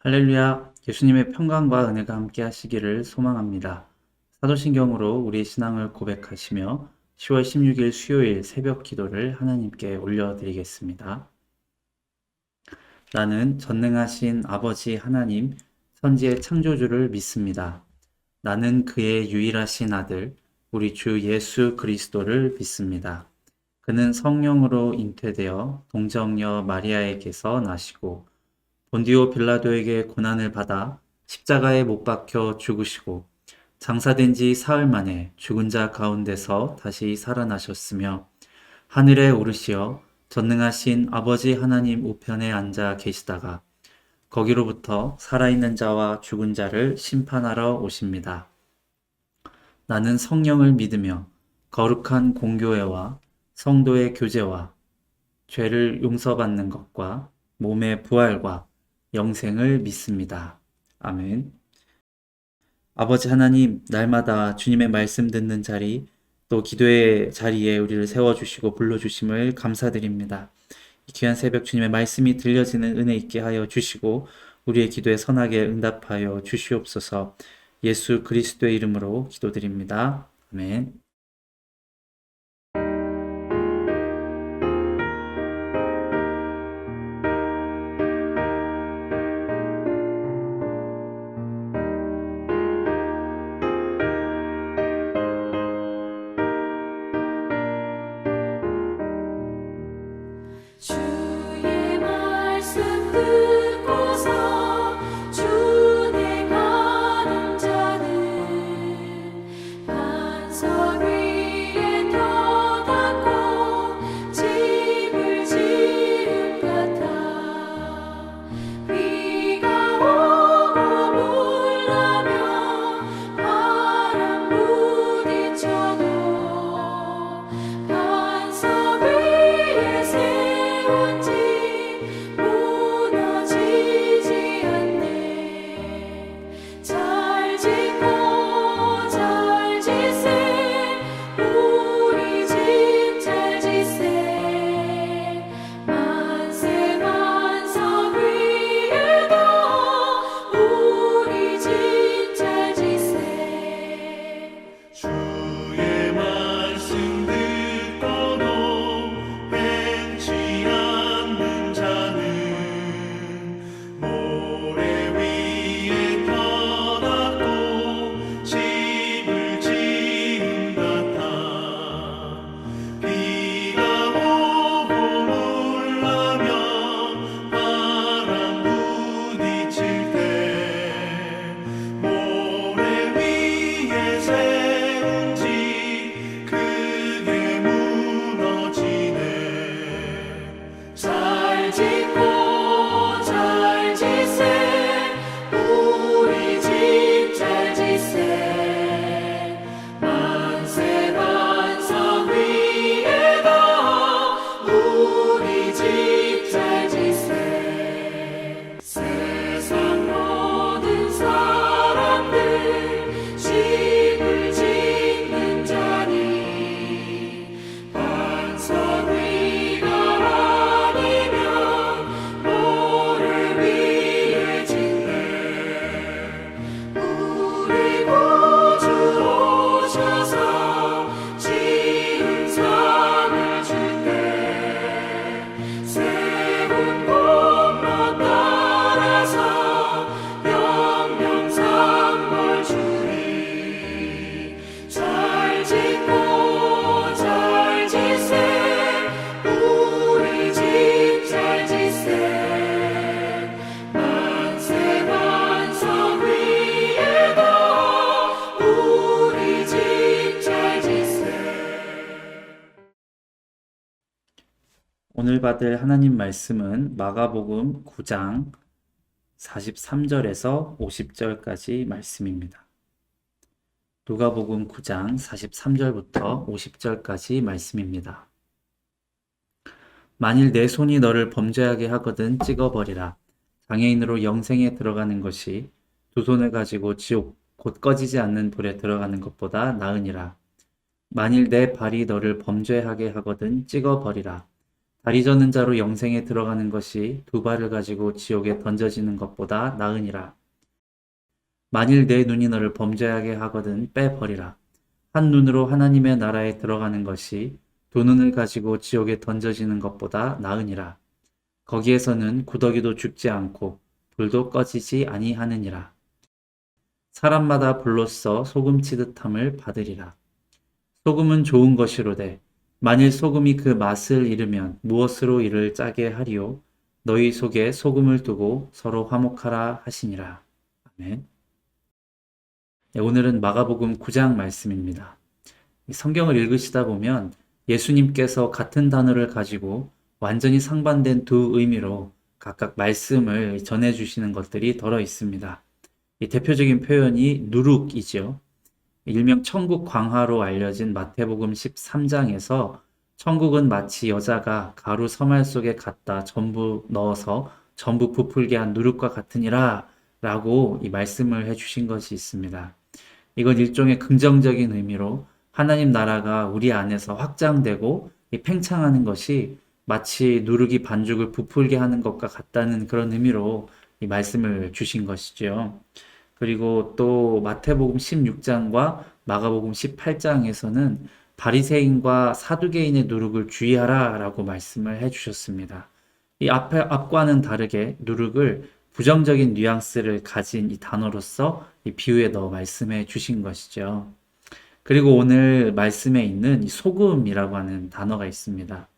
할렐루야, 예수님의 평강과 은혜가 함께 하시기를 소망합니다. 사도신경으로 우리의 신앙을 고백하시며 10월 16일 수요일 새벽 기도를 하나님께 올려드리겠습니다. 나는 전능하신 아버지 하나님, 선지의 창조주를 믿습니다. 나는 그의 유일하신 아들, 우리 주 예수 그리스도를 믿습니다. 그는 성령으로 잉태되어 동정녀 마리아에게서 나시고 본디오 빌라도에게 고난을 받아 십자가에 못 박혀 죽으시고 장사된 지 사흘 만에 죽은 자 가운데서 다시 살아나셨으며 하늘에 오르시어 전능하신 아버지 하나님 우편에 앉아 계시다가 거기로부터 살아있는 자와 죽은 자를 심판하러 오십니다. 나는 성령을 믿으며 거룩한 공교회와 성도의 교제와 죄를 용서받는 것과 몸의 부활과 영생을 믿습니다. 아멘. 아버지 하나님, 날마다 주님의 말씀 듣는 자리, 또 기도의 자리에 우리를 세워주시고 불러주심을 감사드립니다. 이 귀한 새벽 주님의 말씀이 들려지는 은혜 있게 하여 주시고, 우리의 기도에 선하게 응답하여 주시옵소서. 예수 그리스도의 이름으로 기도드립니다. 아멘. 주의 말씀 듣고서 주내 가는 자는 반석 위에 터닫고 집을 지은 같아 비가 오고 물나며 바람 부딪혀도 반석 위에 세운 집 무너지지 않네. 잘 짓고 잘 지세 우리 집 잘 지세 만세 반석 위에도 우리 집 잘 지세. 주의 말씀 듣고도 행치 않는 자는 모래 위에 터닫고 집을 지은 같아 비가 오고 물나며 바람 부딪힐 때 모래 위에 세운 집 크게 무너지네. 잘 짓고 잘 지세 우리 집 잘 지세 만세 반석 위에도 우리 집 잘 지세. 세상 모든 사람들 집을 짓는 자니 반석 위가 아니면 모래 위에 짓네. 우리 구주 오셔서 지은 상을 줄때 세운 공로 따라서 영영상벌 주리. 잘 짓고 잘 지세 우리 집 잘 지세 만세 반석 위에도 우리 집 잘 지세. 오늘 받을 하나님 말씀은 마가복음 9장 43절에서 50절까지 말씀입니다. 누가복음 9장 43절부터 50절까지 말씀입니다. 만일 내 손이 너를 범죄하게 하거든 찍어버리라. 장애인으로 영생에 들어가는 것이 두 손을 가지고 지옥 곧 꺼지지 않는 불에 들어가는 것보다 나으니라. 만일 내 발이 너를 범죄하게 하거든 찍어버리라. 다리 저는 자로 영생에 들어가는 것이 두 발을 가지고 지옥에 던져지는 것보다 나으니라. 만일 내 눈이 너를 범죄하게 하거든 빼버리라. 한 눈으로 하나님의 나라에 들어가는 것이 두 눈을 가지고 지옥에 던져지는 것보다 나으니라. 거기에서는 구더기도 죽지 않고 불도 꺼지지 아니하느니라. 사람마다 불로써 소금치듯함을 받으리라. 소금은 좋은 것이로되 만일 소금이 그 맛을 잃으면 무엇으로 이를 짜게 하리요? 너희 속에 소금을 두고 서로 화목하라 하시니라. 아멘. 네, 오늘은 마가복음 9장 말씀입니다. 성경을 읽으시다 보면 예수님께서 같은 단어를 가지고 완전히 상반된 두 의미로 각각 말씀을 전해주시는 것들이 들어 있습니다. 이 대표적인 표현이 누룩이죠. 일명 천국 광화로 알려진 마태복음 13장에서 천국은 마치 여자가 가루 서말 속에 갖다 전부 넣어서 전부 부풀게 한 누룩과 같으니라 라고 이 말씀을 해주신 것이 있습니다. 이건 일종의 긍정적인 의미로 하나님 나라가 우리 안에서 확장되고 팽창하는 것이 마치 누룩이 반죽을 부풀게 하는 것과 같다는 그런 의미로 이 말씀을 주신 것이죠. 그리고 또 마태복음 16장과 마가복음 18장에서는 바리새인과 사두개인의 누룩을 주의하라 라고 말씀을 해주셨습니다. 이 앞과는 다르게 누룩을 부정적인 뉘앙스를 가진 이 단어로서 이 비유에 넣어 말씀해 주신 것이죠. 그리고 오늘 말씀에 있는 이 소금이라고 하는 단어가 있습니다.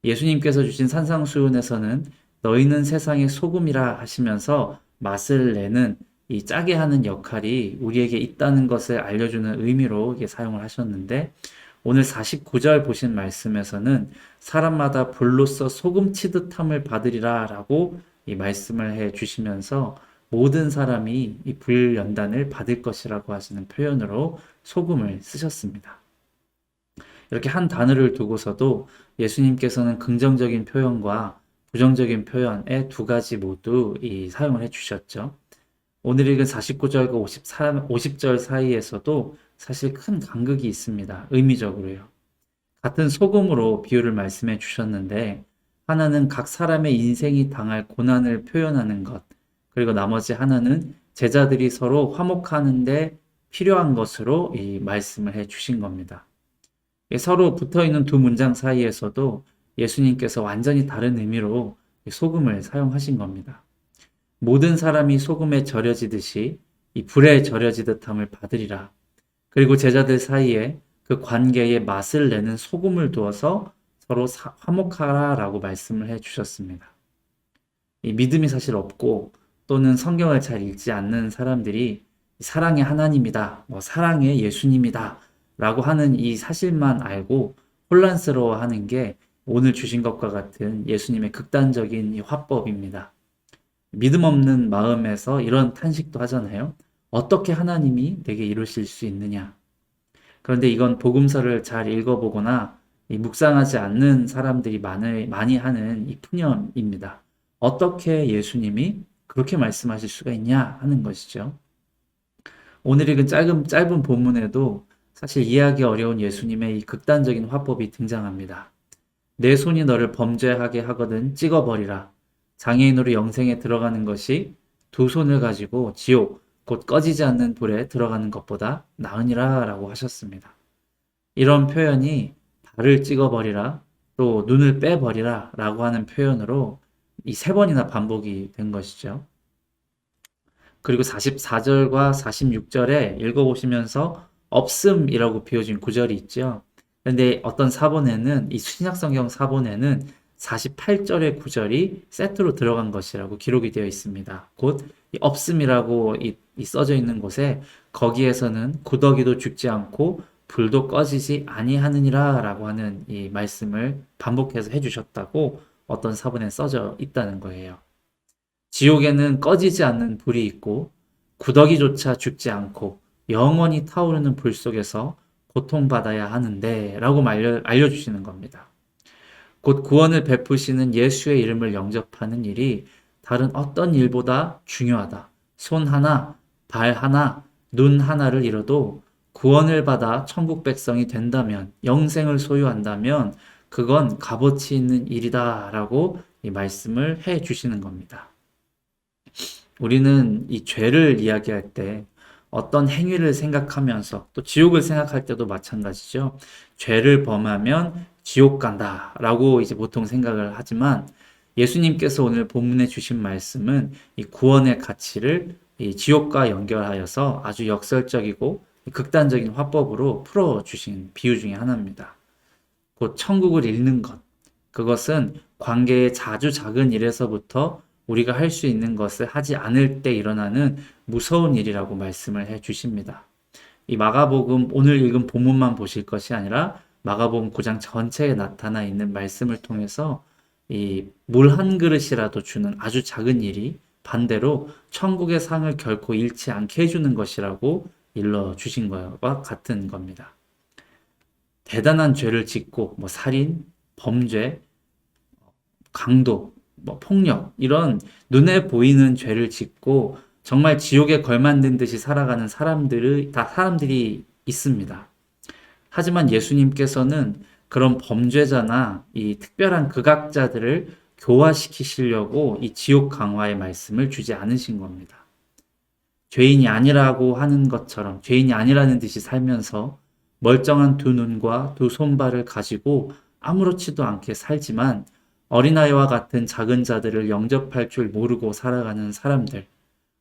예수님께서 주신 산상수훈에서는 너희는 세상의 소금이라 하시면서 맛을 내는 이 짜게 하는 역할이 우리에게 있다는 것을 알려주는 의미로 이게 사용을 하셨는데 오늘 49절 보신 말씀에서는 사람마다 불로써 소금 치듯함을 받으리라 라고 이 말씀을 해 주시면서 모든 사람이 이 불연단을 받을 것이라고 하시는 표현으로 소금을 쓰셨습니다. 이렇게 한 단어를 두고서도 예수님께서는 긍정적인 표현과 부정적인 표현의 두 가지 모두 이 사용을 해 주셨죠. 오늘 읽은 49절과 50절 사이에서도 사실 큰 간극이 있습니다. 의미적으로요. 같은 소금으로 비유를 말씀해 주셨는데 하나는 각 사람의 인생이 당할 고난을 표현하는 것, 그리고 나머지 하나는 제자들이 서로 화목하는데 필요한 것으로 이 말씀을 해 주신 겁니다. 서로 붙어 있는 두 문장 사이에서도 예수님께서 완전히 다른 의미로 소금을 사용하신 겁니다. 모든 사람이 소금에 절여지듯이 이 불에 절여지듯함을 받으리라. 그리고 제자들 사이에 그 관계에 맛을 내는 소금을 두어서 서로 화목하라라고 말씀을 해 주셨습니다. 이 믿음이 사실 없고 또는 성경을 잘 읽지 않는 사람들이 사랑의 하나님이다, 사랑의 예수님이다 라고 하는 이 사실만 알고 혼란스러워하는 게 오늘 주신 것과 같은 예수님의 극단적인 이 화법입니다. 믿음 없는 마음에서 이런 탄식도 하잖아요. 어떻게 하나님이 내게 이루실 수 있느냐? 그런데 이건 복음서를 잘 읽어보거나 묵상하지 않는 사람들이 많이 하는 이 푸념입니다. 어떻게 예수님이 그렇게 말씀하실 수가 있냐 하는 것이죠. 오늘 읽은 짧은 본문에도 사실 이해하기 어려운 예수님의 이 극단적인 화법이 등장합니다. 내 손이 너를 범죄하게 하거든 찍어버리라. 장애인으로 영생에 들어가는 것이 두 손을 가지고 지옥, 곧 꺼지지 않는 불에 들어가는 것보다 나으니라 라고 하셨습니다. 이런 표현이 발을 찍어버리라, 또 눈을 빼버리라 라고 하는 표현으로 이 세 번이나 반복이 된 것이죠. 그리고 44절과 46절에 읽어보시면서 없음이라고 비워진 구절이 있죠. 그런데 어떤 사본에는, 이 신약성경 사본에는 48절의 구절이 세트로 들어간 것이라고 기록이 되어 있습니다. 곧 없음이라고 써져 있는 곳에 거기에서는 구더기도 죽지 않고 불도 꺼지지 아니하느니라 라고 하는 이 말씀을 반복해서 해주셨다고 어떤 사본에 써져 있다는 거예요. 지옥에는 꺼지지 않는 불이 있고 구더기조차 죽지 않고 영원히 타오르는 불 속에서 고통받아야 하는데 라고 알려주시는 겁니다. 곧 구원을 베푸시는 예수의 이름을 영접하는 일이 다른 어떤 일보다 중요하다. 손 하나, 발 하나, 눈 하나를 잃어도 구원을 받아 천국 백성이 된다면, 영생을 소유한다면 그건 값어치 있는 일이다라고 이 말씀을 해 주시는 겁니다. 우리는 이 죄를 이야기할 때 어떤 행위를 생각하면서 또 지옥을 생각할 때도 마찬가지죠. 죄를 범하면 지옥 간다라고 이제 보통 생각을 하지만 예수님께서 오늘 본문에 주신 말씀은 이 구원의 가치를 이 지옥과 연결하여서 아주 역설적이고 극단적인 화법으로 풀어 주신 비유 중에 하나입니다. 곧 천국을 잃는 것. 그것은 관계의 아주 작은 일에서부터 우리가 할 수 있는 것을 하지 않을 때 일어나는 무서운 일이라고 말씀을 해 주십니다. 이 마가복음 오늘 읽은 본문만 보실 것이 아니라 마가복음 9장 전체에 나타나 있는 말씀을 통해서 이 물 한 그릇이라도 주는 아주 작은 일이 반대로 천국의 상을 결코 잃지 않게 해주는 것이라고 일러 주신 것과 같은 겁니다. 대단한 죄를 짓고 살인, 범죄, 강도, 폭력 이런 눈에 보이는 죄를 짓고 정말 지옥에 걸만든 듯이 살아가는 사람들이 있습니다. 하지만 예수님께서는 그런 범죄자나 이 특별한 극악자들을 교화시키시려고 이 지옥 강화의 말씀을 주지 않으신 겁니다. 죄인이 아니라고 하는 것처럼 죄인이 아니라는 듯이 살면서 멀쩡한 두 눈과 두 손발을 가지고 아무렇지도 않게 살지만 어린아이와 같은 작은 자들을 영접할 줄 모르고 살아가는 사람들,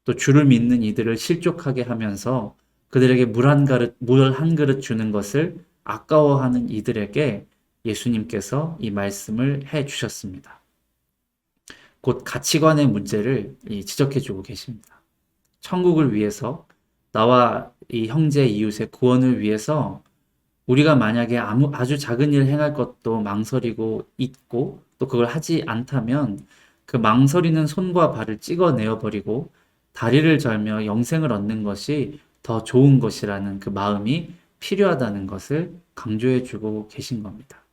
또 주를 믿는 이들을 실족하게 하면서 그들에게 물 한 그릇 주는 것을 아까워하는 이들에게 예수님께서 이 말씀을 해 주셨습니다. 곧 가치관의 문제를 지적해 주고 계십니다. 천국을 위해서 나와 이 형제 이웃의 구원을 위해서 우리가 만약에 아주 작은 일을 행할 것도 망설이고 있고 또 그걸 하지 않다면 그 망설이는 손과 발을 찍어내어 버리고 다리를 절며 영생을 얻는 것이 더 좋은 것이라는 그 마음이 필요하다는 것을 강조해 주고 계신 겁니다.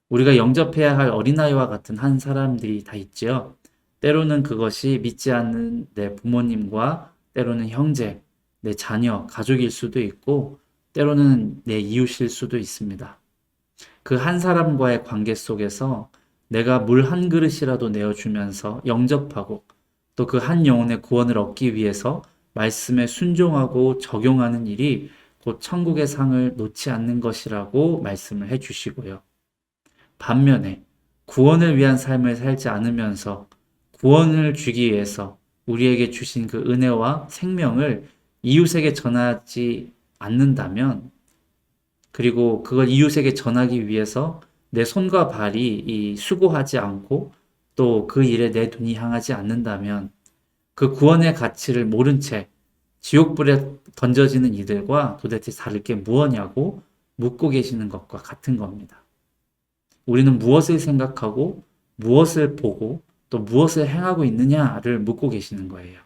우리가 영접해야 할 어린아이와 같은 한 사람들이 다 있지요. 때로는 그것이 믿지 않는 내 부모님과 때로는 형제, 내 자녀, 가족일 수도 있고 때로는 내 이웃일 수도 있습니다. 그 한 사람과의 관계 속에서 내가 물 한 그릇이라도 내어주면서 영접하고 또 그 한 영혼의 구원을 얻기 위해서 말씀에 순종하고 적용하는 일이 곧 천국의 상을 놓지 않는 것이라고 말씀을 해주시고요. 반면에 구원을 위한 삶을 살지 않으면서 구원을 주기 위해서 우리에게 주신 그 은혜와 생명을 이웃에게 전하지 않는다면 그리고 그걸 이웃에게 전하기 위해서 내 손과 발이 수고하지 않고 또 그 일에 내 눈이 향하지 않는다면 그 구원의 가치를 모른 채 지옥불에 던져지는 이들과 도대체 다를 게 무엇냐고 묻고 계시는 것과 같은 겁니다. 우리는 무엇을 생각하고 무엇을 보고 또 무엇을 행하고 있느냐를 묻고 계시는 거예요.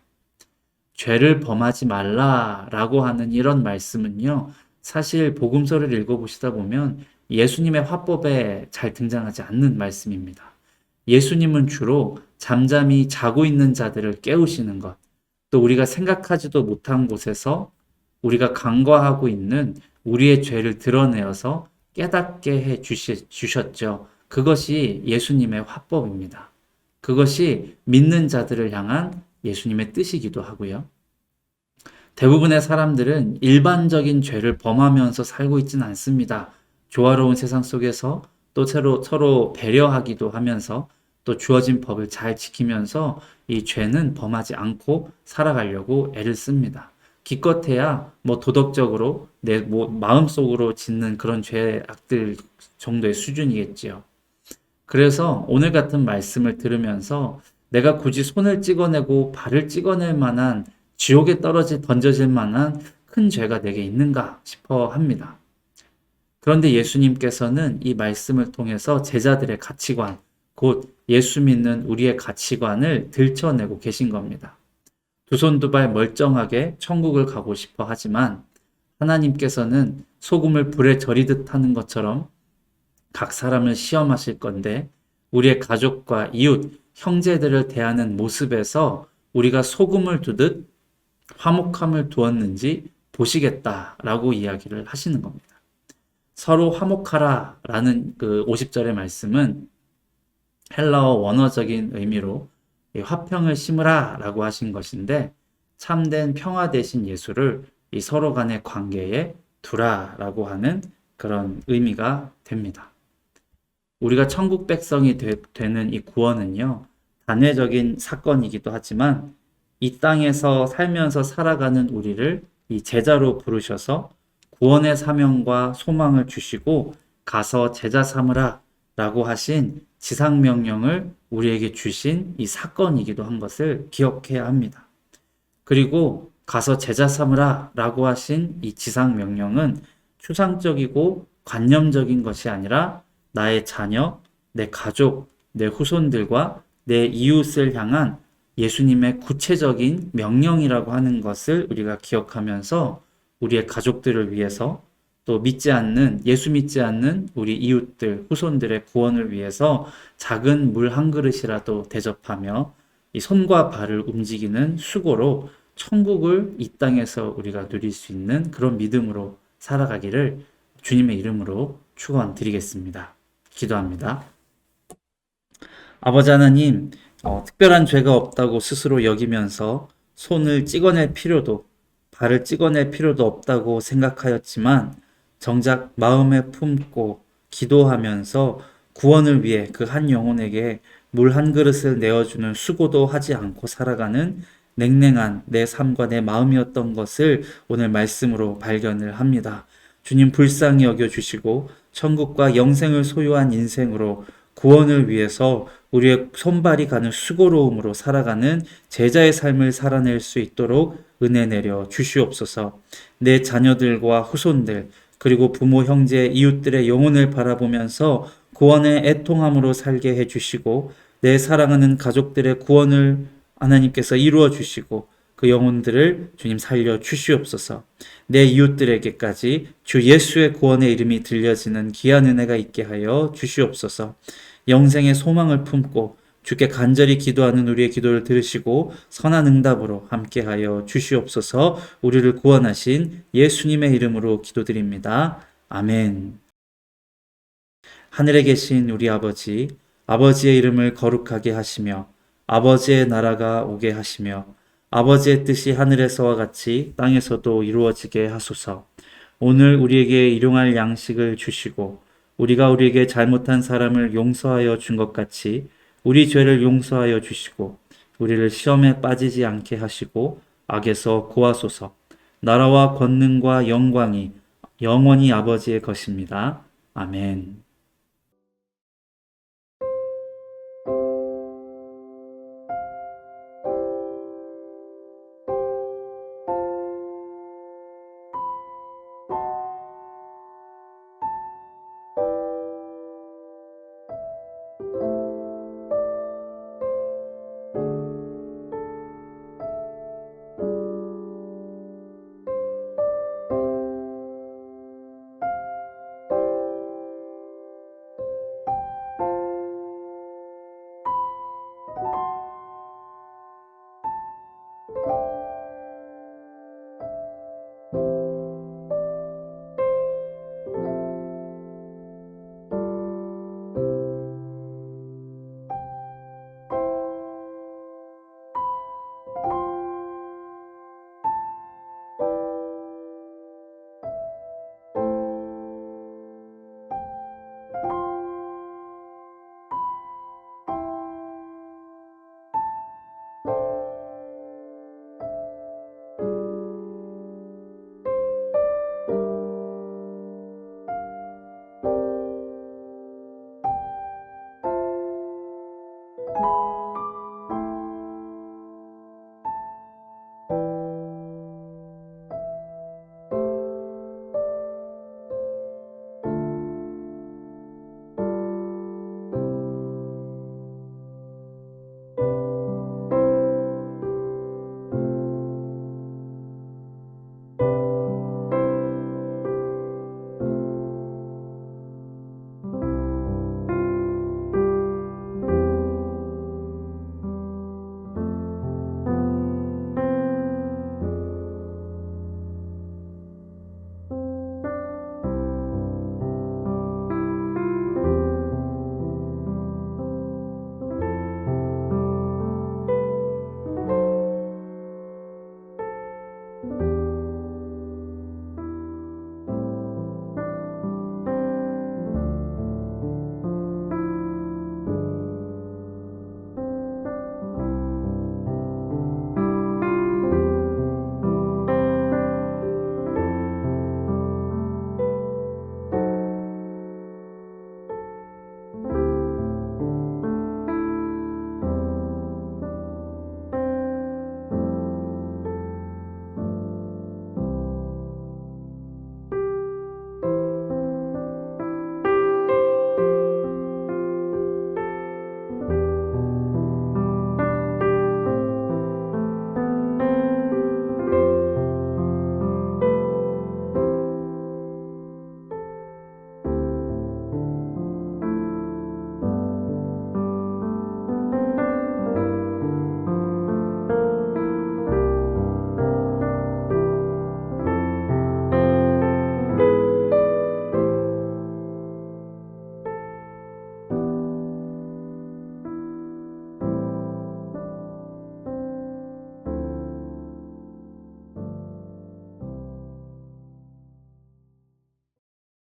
죄를 범하지 말라라고 하는 이런 말씀은요, 사실 복음서를 읽어보시다 보면 예수님의 화법에 잘 등장하지 않는 말씀입니다. 예수님은 주로 잠잠히 자고 있는 자들을 깨우시는 것, 또 우리가 생각하지도 못한 곳에서 우리가 간과하고 있는 우리의 죄를 드러내어서 깨닫게 해 주셨죠. 그것이 예수님의 화법입니다. 그것이 믿는 자들을 향한 예수님의 뜻이기도 하고요. 대부분의 사람들은 일반적인 죄를 범하면서 살고 있지는 않습니다. 조화로운 세상 속에서 또 서로 배려하기도 하면서 또 주어진 법을 잘 지키면서 이 죄는 범하지 않고 살아가려고 애를 씁니다. 기껏해야 도덕적으로 내 마음속으로 짓는 그런 죄악들 정도의 수준이겠지요. 그래서 오늘 같은 말씀을 들으면서 내가 굳이 손을 찍어내고 발을 찍어낼 만한 지옥에 던져질 만한 큰 죄가 내게 있는가 싶어 합니다. 그런데 예수님께서는 이 말씀을 통해서 제자들의 가치관, 곧 예수 믿는 우리의 가치관을 들춰내고 계신 겁니다. 두 손 두 발 멀쩡하게 천국을 가고 싶어 하지만 하나님께서는 소금을 불에 절이듯 하는 것처럼 각 사람을 시험하실 건데 우리의 가족과 이웃, 형제들을 대하는 모습에서 우리가 소금을 두듯 화목함을 두었는지 보시겠다라고 이야기를 하시는 겁니다. 서로 화목하라 라는 그 50절의 말씀은 헬라어 원어적인 의미로 이 화평을 심으라 라고 하신 것인데, 참된 평화 되신 예수를 이 서로 간의 관계에 두라 라고 하는 그런 의미가 됩니다. 우리가 천국 백성이 되는 이 구원은요, 단회적인 사건이기도 하지만 이 땅에서 살면서 살아가는 우리를 이 제자로 부르셔서 구원의 사명과 소망을 주시고 가서 제자 삼으라 라고 하신 지상명령을 우리에게 주신 이 사건이기도 한 것을 기억해야 합니다. 그리고 가서 제자 삼으라 라고 하신 이 지상명령은 추상적이고 관념적인 것이 아니라 나의 자녀, 내 가족, 내 후손들과 내 이웃을 향한 예수님의 구체적인 명령이라고 하는 것을 우리가 기억하면서 우리의 가족들을 위해서, 또 예수 믿지 않는 우리 이웃들, 후손들의 구원을 위해서 작은 물 한 그릇이라도 대접하며 이 손과 발을 움직이는 수고로 천국을 이 땅에서 우리가 누릴 수 있는 그런 믿음으로 살아가기를 주님의 이름으로 축원드리겠습니다. 기도합니다. 아버지 하나님, 특별한 죄가 없다고 스스로 여기면서 손을 찍어낼 필요도, 발을 찍어낼 필요도 없다고 생각하였지만 정작 마음에 품고 기도하면서 구원을 위해 그 한 영혼에게 물 한 그릇을 내어주는 수고도 하지 않고 살아가는 냉랭한 내 삶과 내 마음이었던 것을 오늘 말씀으로 발견을 합니다. 주님 불쌍히 여겨주시고 천국과 영생을 소유한 인생으로 구원을 위해서 우리의 손발이 가는 수고로움으로 살아가는 제자의 삶을 살아낼 수 있도록 은혜 내려 주시옵소서. 내 자녀들과 후손들, 그리고 부모, 형제, 이웃들의 영혼을 바라보면서 구원의 애통함으로 살게 해주시고 내 사랑하는 가족들의 구원을 하나님께서 이루어 주시고 그 영혼들을 주님 살려 주시옵소서. 내 이웃들에게까지 주 예수의 구원의 이름이 들려지는 귀한 은혜가 있게 하여 주시옵소서. 영생의 소망을 품고 주께 간절히 기도하는 우리의 기도를 들으시고 선한 응답으로 함께하여 주시옵소서. 우리를 구원하신 예수님의 이름으로 기도드립니다. 아멘. 하늘에 계신 우리 아버지, 아버지의 이름을 거룩하게 하시며 아버지의 나라가 오게 하시며 아버지의 뜻이 하늘에서와 같이 땅에서도 이루어지게 하소서. 오늘 우리에게 일용할 양식을 주시고 우리가 우리에게 잘못한 사람을 용서하여 준 것 같이 우리 죄를 용서하여 주시고 우리를 시험에 빠지지 않게 하시고 악에서 구하소서. 나라와 권능과 영광이 영원히 아버지의 것입니다. 아멘.